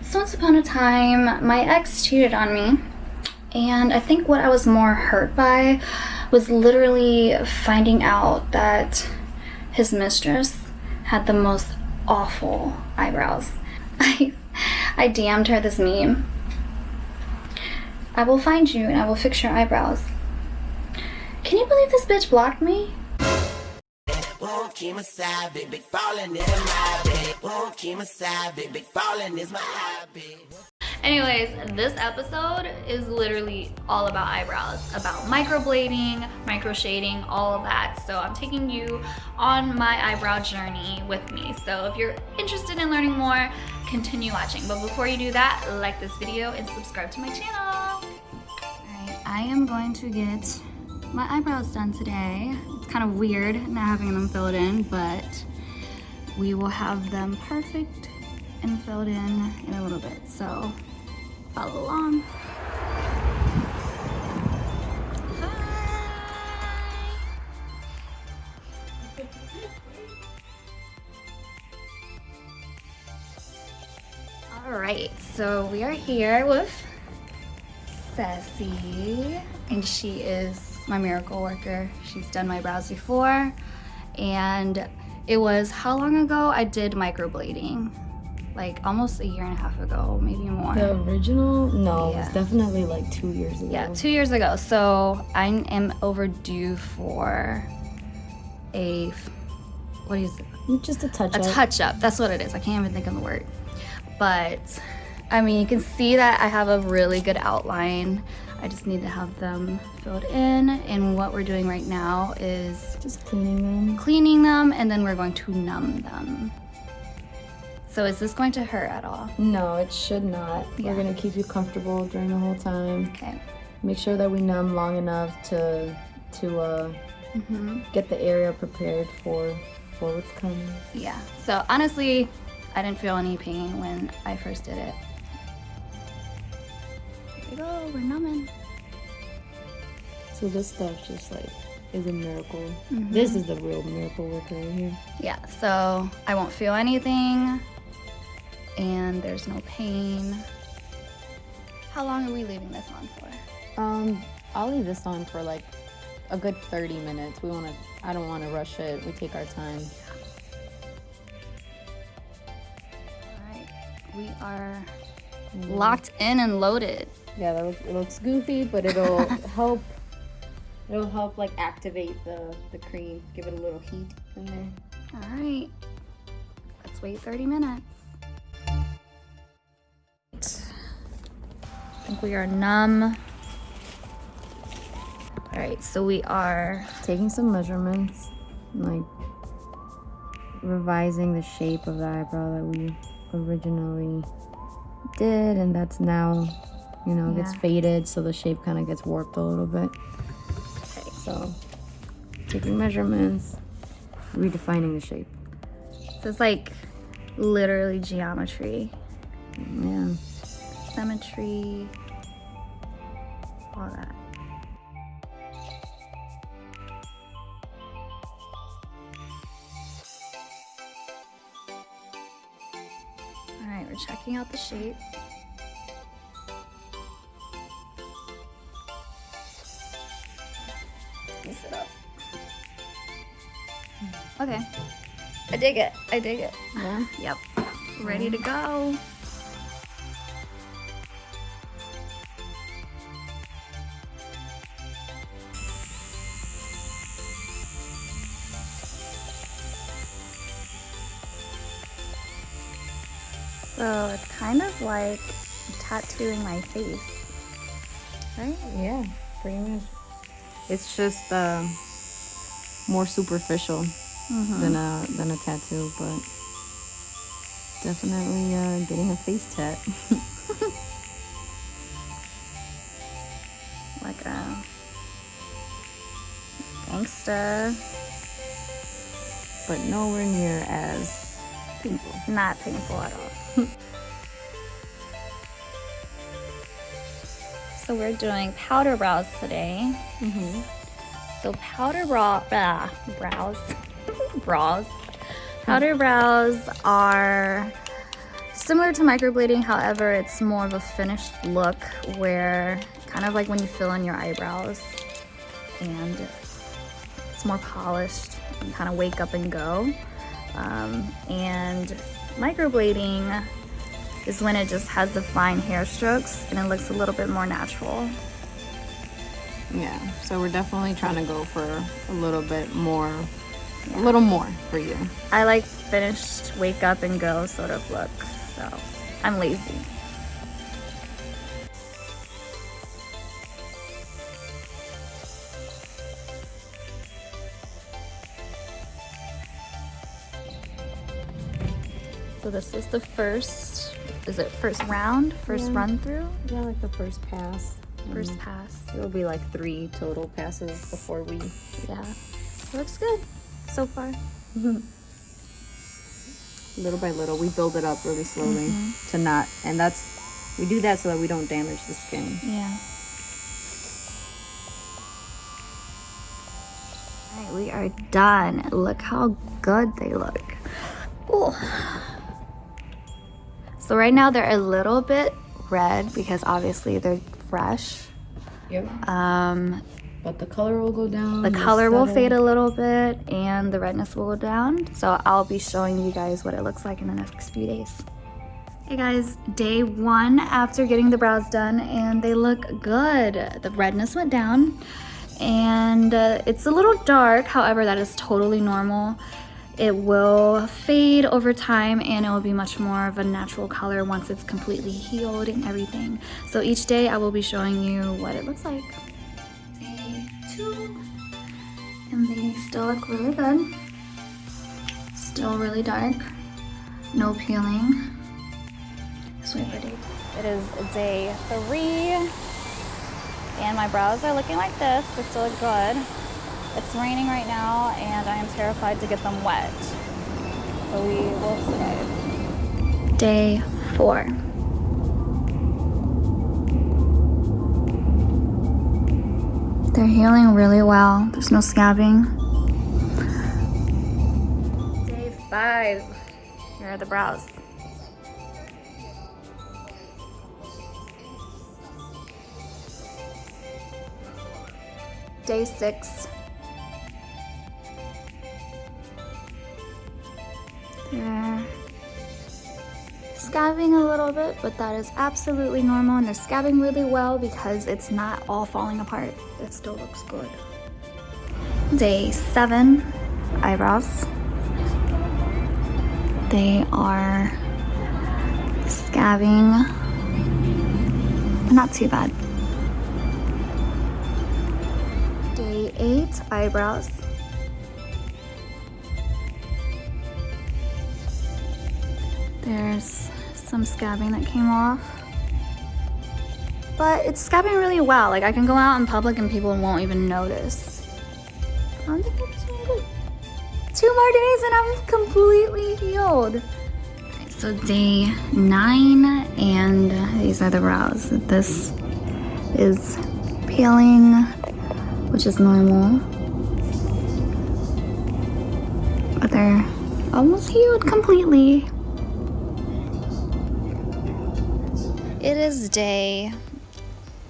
So once upon a time, my ex cheated on me, and I think what I was more hurt by was literally finding out that his mistress had the most awful eyebrows. I DM'd her this meme. I will find you and I will fix your eyebrows. Can you believe this bitch blocked me? Won't keep my side, big falling is my hobby. Won't keep my side, big falling is my hobby. Anyways, this episode is literally all about eyebrows, about microblading, microshading, all of that. So I'm taking you on my eyebrow journey with me. So if you're interested in learning more, continue watching. But before you do that, like this video and subscribe to my channel. Alright, I am going to get my eyebrows done today. It's kind of weird not having them filled in, but we will have them perfect and filled in a little bit. So follow along. All right, so we are here with Sassy, and she is my miracle worker. She's done my brows before, and it was how long ago I did microblading? Like almost 1.5 years ago, maybe more. The original? No, Yeah. It was definitely like 2 years ago. Yeah, 2 years ago. So I am overdue for a, what is it? Just a touch A up. touch up. That's what it is. I can't even think of the word. But I mean, you can see that I have a really good outline. I just need to have them filled in. And what we're doing right now is Just cleaning them, and then we're going to numb them. So is this going to hurt at all? them. No, it should not. Yeah. We're gonna keep you comfortable during the whole time. Okay. Make sure that we numb long enough to get the area prepared for what's coming. Yeah. So honestly, I didn't feel any pain when I first did it. Here we go. We're numbing. So this stuff just like is a miracle. This is the real miracle worker right here. Yeah. So I won't feel anything, and there's no pain. How long are we leaving this on for? I'll leave this on for like a good 30 minutes. I don't wanna rush it. We take our time. All right. We are locked in and loaded. Yeah, it looks goofy, but it'll help. It'll help like activate the cream, give it a little heat in there. All right. Let's wait 30 minutes. I think we are numb. All right, so we are Taking some measurements, like revising the shape of the eyebrow that we originally did, and that's now, gets Yeah. faded, so the shape kind of gets warped a little bit. okay. So, taking measurements, redefining the shape. So it's like literally geometry, Yeah. symmetry, all that. All right, we're checking out the shape. Piece it up. Okay. I dig it. I dig it. Yeah. Yep. Ready to go. So it's kind of like tattooing my face, right? Yeah, pretty much. It's just more superficial than a tattoo, but definitely getting a face tat. Like a gangsta, But nowhere near as painful. not painful at all. So we're doing powder brows today. So powder brows are similar to microblading, however, it's more of a finished look where kind of like when you fill in your eyebrows and it's more polished. You kind of wake up and go. And microblading is when it just has the fine hair strokes and it looks a little bit more natural. Yeah, so we're definitely trying to go for a little bit more, a little more for you. I like finished wake up and go sort of look, so I'm lazy. So this is the first, is it first round, first run through? Yeah, like the first pass. First pass. It'll be like 3 total passes before we... Yeah, looks good so far. Little by little, we build it up really slowly to not, and we do that so that we don't damage the skin. Yeah. All right, we are done. Look how good they look. Ooh. So right now they're a little bit red because obviously they're fresh. Yep. But the color will go down. The color will fade a little bit and the redness will go down. So I'll be showing you guys what it looks like in the next few days. Hey guys, day 1 after getting the brows done and they look good. The redness went down and it's a little dark. However, that is totally normal. It will fade over time and it will be much more of a natural color once it's completely healed and everything. So each day I will be showing you what it looks like. Day 2, and they still look really good. Still really dark, no peeling. Just wait for day. It is day 3 and my brows are looking like this. They still look good. It's raining right now and I am terrified to get them wet. So we will see. Day 4. They're healing really well. There's no scabbing. Day 5. Here are the brows. Day 6. They're scabbing a little bit, but that is absolutely normal, and they're scabbing really well because it's not all falling apart. It still looks good. Day 7, eyebrows. They are scabbing, not too bad. Day 8, eyebrows. There's some scabbing that came off. But it's scabbing really well. Like I can go out in public and people won't even notice. I think it's doing good. 2 more days and I'm completely healed. Okay, so day 9 and these are the brows. This is peeling, which is normal. But they're almost healed completely. It is day,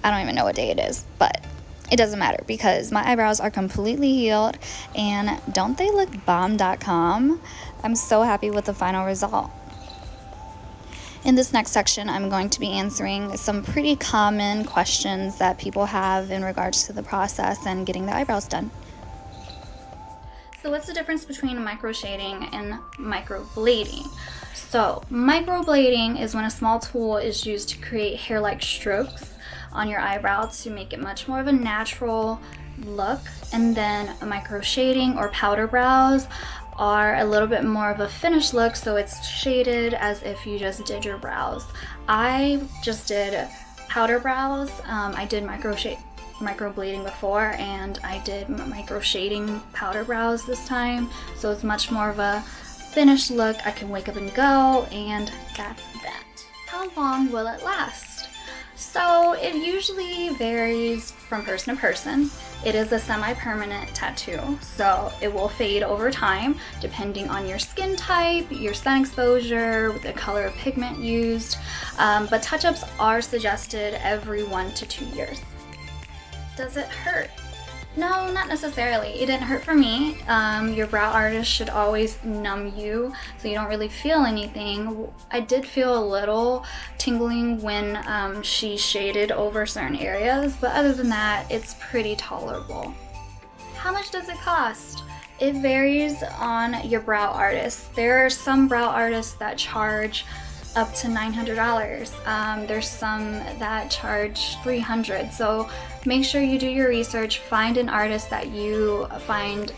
I don't even know what day it is, but it doesn't matter because my eyebrows are completely healed and don't they look bomb.com? I'm so happy with the final result. In this next section, I'm going to be answering some pretty common questions that people have in regards to the process and getting their eyebrows done. So what's the difference between microshading and microblading? So microblading is when a small tool is used to create hair-like strokes on your eyebrow to make it much more of a natural look. And then a microshading or powder brows are a little bit more of a finished look, so it's shaded as if you just did your brows. I just did powder brows. I did microblading before and I did micro shading powder brows this time, so it's much more of a finished look. I can wake up and go, and that's that. How long will it last? So it usually varies from person to person. It is a semi-permanent tattoo, so it will fade over time depending on your skin type, your sun exposure, the color of pigment used, but touch-ups are suggested every 1 to 2 years. Does it hurt? No, not necessarily. It didn't hurt for me. Your brow artist should always numb you so you don't really feel anything. I did feel a little tingling when she shaded over certain areas, but other than that, it's pretty tolerable. How much does it cost? It varies on your brow artist. There are some brow artists that charge up to $900. There's some that charge $300. So make sure you do your research, find an artist that you find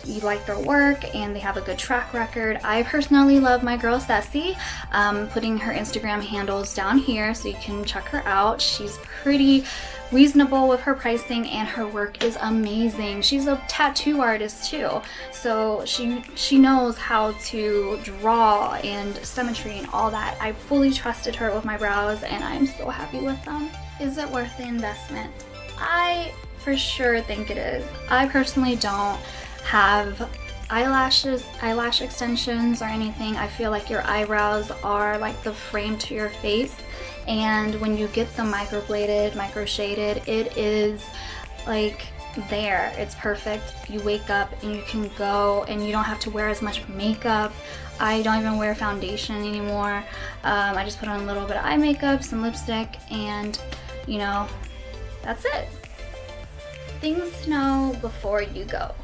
you like their work and they have a good track record. I personally love my girl Ceci. Putting her Instagram handles down here so you can check her out. She's pretty reasonable with her pricing and her work is amazing. She's a tattoo artist too, so she knows how to draw and symmetry and all that. I fully trusted her with my brows and I'm so happy with them. Is it worth the investment? I for sure think it is. I personally don't have eyelash extensions or anything. I feel like your eyebrows are like the frame to your face, and when you get them microbladed, microshaded, it is like there. It's perfect. You wake up and you can go and you don't have to wear as much makeup. I don't even wear foundation anymore. I just put on a little bit of eye makeup, some lipstick, and you know, that's it. Things to know before you go.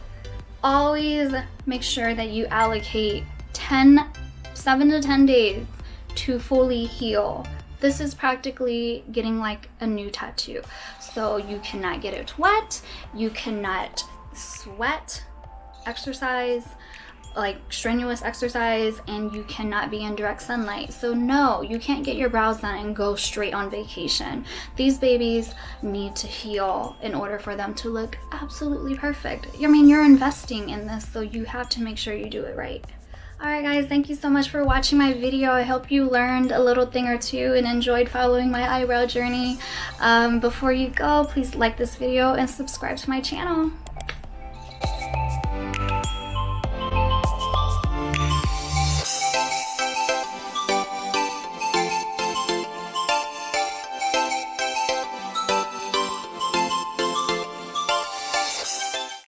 Always make sure that you allocate 7 to 10 days to fully heal. This is practically getting like a new tattoo. So you cannot get it wet, you cannot sweat, exercise, like strenuous exercise, and you cannot be in direct sunlight. So no, you can't get your brows done and go straight on vacation. These babies need to heal in order for them to look absolutely perfect. I mean, you're investing in this, so you have to make sure you do it right. Alright guys, thank you so much for watching my video. I hope you learned a little thing or two and enjoyed following my eyebrow journey. Before you go, please like this video and subscribe to my channel.